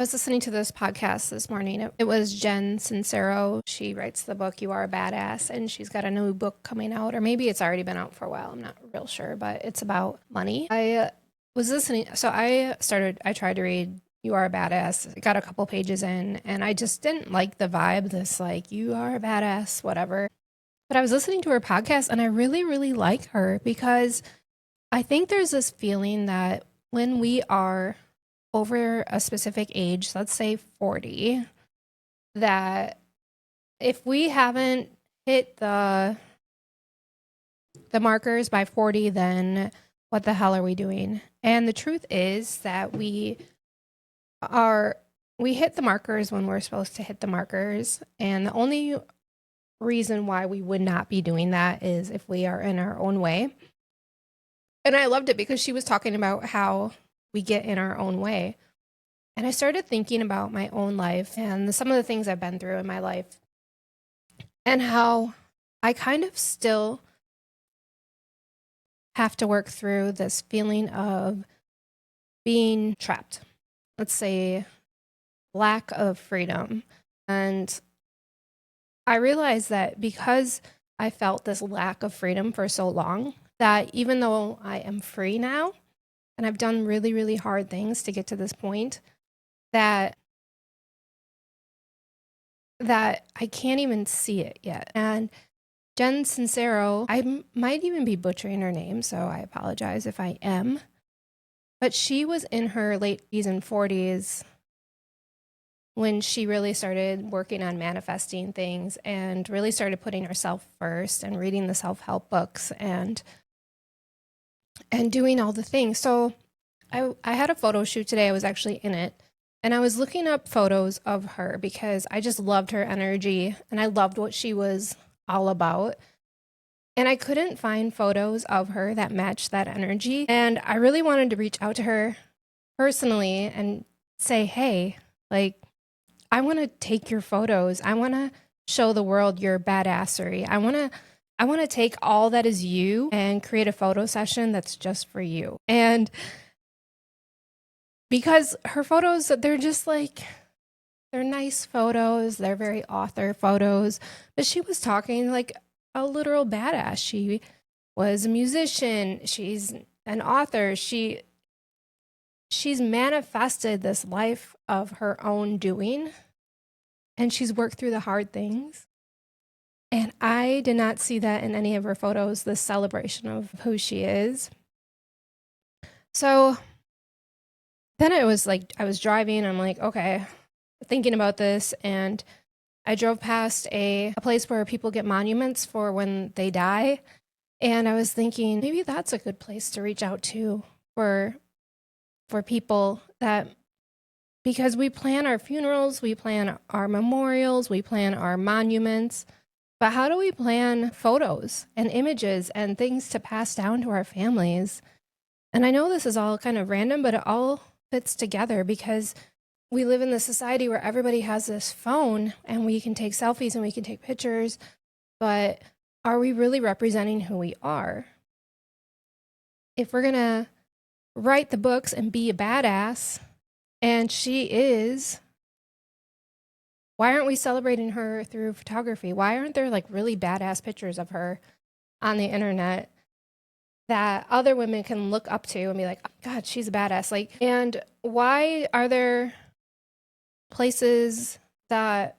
I was listening to this podcast this morning. It was Jen Sincero. She writes the book You Are a Badass, and she's got a new book coming out, or maybe it's already been out for a while. I'm not real sure, but it's about money. I was listening. So I tried to read You Are a Badass. I got a couple pages in, and I just didn't like the vibe, this like, you are a badass, whatever. But I was listening to her podcast, and I really, really like her because I think there's this feeling that when we are over a specific age, let's say 40, that if we haven't hit the markers by 40, then what the hell are we doing? And the truth is that we hit the markers when we're supposed to hit the markers, and the only reason why we would not be doing that is if we are in our own way. And I loved it because she was talking about how we get in our own way. And I started thinking about my own life and some of the things I've been through in my life and how I kind of still have to work through this feeling of being trapped. Let's say lack of freedom. And I realized that because I felt this lack of freedom for so long, that even though I am free now, and I've done really, really hard things to get to this point, that I can't even see it yet. And Jen Sincero, I might even be butchering her name, so I apologize if I am. But she was in her late 30s and 40s when she really started working on manifesting things and really started putting herself first and reading the self-help books and doing all the things. So I had a photo shoot today. I was actually in it. And I was looking up photos of her because I just loved her energy and I loved what she was all about. And I couldn't find photos of her that matched that energy. And I really wanted to reach out to her personally and say, hey, like, I want to take your photos. I want to show the world your badassery. I want to take all that is you and create a photo session that's just for you. And because her photos, they're just like, they're nice photos. They're very author photos. But she was talking like a literal badass. She was a musician. She's an author. She's manifested this life of her own doing. And she's worked through the hard things. And I did not see that in any of her photos, this celebration of who she is. So then I was driving, I'm like, okay, thinking about this, and I drove past a place where people get monuments for when they die, and I was thinking maybe that's a good place to reach out to for people, that because we plan our funerals, we plan our memorials, we plan our monuments, but how do we plan photos and images and things to pass down to our families? And I know this is all kind of random, but it all fits together because we live in this society where everybody has this phone and we can take selfies and we can take pictures, but are we really representing who we are? If we're going to write the books and be a badass, and she is, why aren't we celebrating her through photography? Why aren't there like really badass pictures of her on the internet that other women can look up to and be like, oh, God, she's a badass. Like, and why are there places that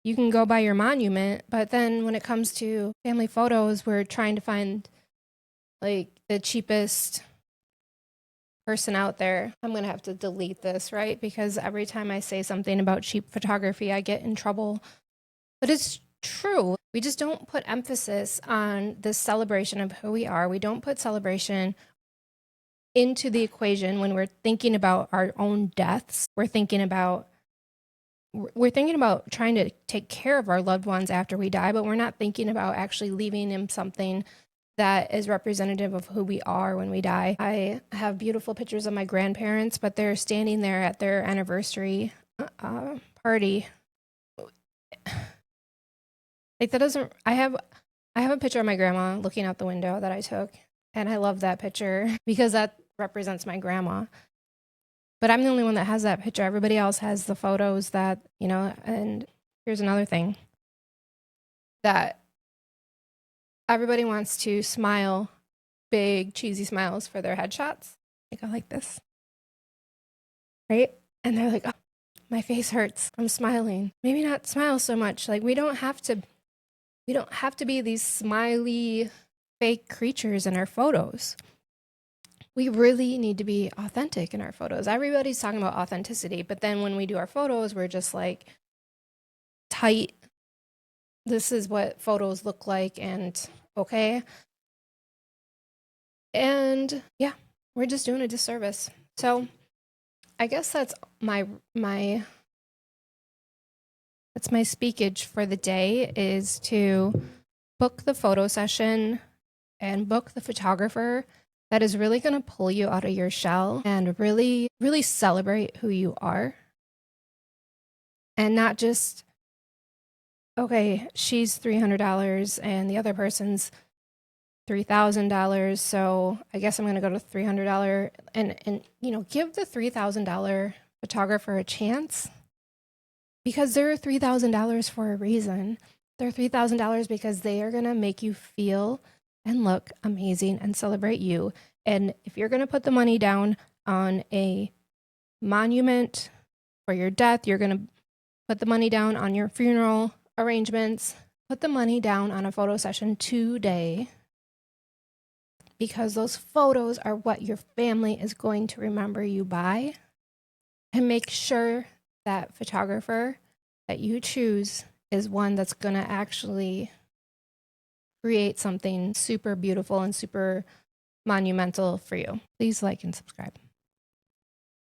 you can go by your monument, but then when it comes to family photos, we're trying to find like the cheapest person out there? I'm going to have to delete this, right? Because every time I say something about cheap photography, I get in trouble. But it's true. We just don't put emphasis on this celebration of who we are. We don't put celebration into the equation when we're thinking about our own deaths. We're thinking about trying to take care of our loved ones after we die, but we're not thinking about actually leaving them something that is representative of who we are when we die. I have beautiful pictures of my grandparents, but they're standing there at their anniversary party. Like, that doesn't, I have a picture of my grandma looking out the window that I took, and I love that picture because that represents my grandma. But I'm the only one that has that picture. Everybody else has the photos that, you know, and here's another thing that everybody wants to smile, big, cheesy smiles for their headshots. They go like this, right? And they're like, oh, my face hurts. I'm smiling. Maybe not smile so much. Like we don't have to be these smiley fake creatures in our photos. We really need to be authentic in our photos. Everybody's talking about authenticity, but then when we do our photos, we're just like tight. This is what photos look like, and okay. And yeah, we're just doing a disservice. So I guess that's my speakage for the day, is to book the photo session and book the photographer that is really going to pull you out of your shell and really, really celebrate who you are. And not just, okay, she's $300 and the other person's $3,000. So I guess I'm going to go to $300 and, you know, give the $3,000 photographer a chance, because they're $3,000 for a reason. They're $3,000 because they are going to make you feel and look amazing and celebrate you. And if you're going to put the money down on a monument for your death, you're going to put the money down on your funeral arrangements, put the money down on a photo session today, because those photos are what your family is going to remember you by. And make sure that photographer that you choose is one that's going to actually create something super beautiful and super monumental for you. Please like and subscribe.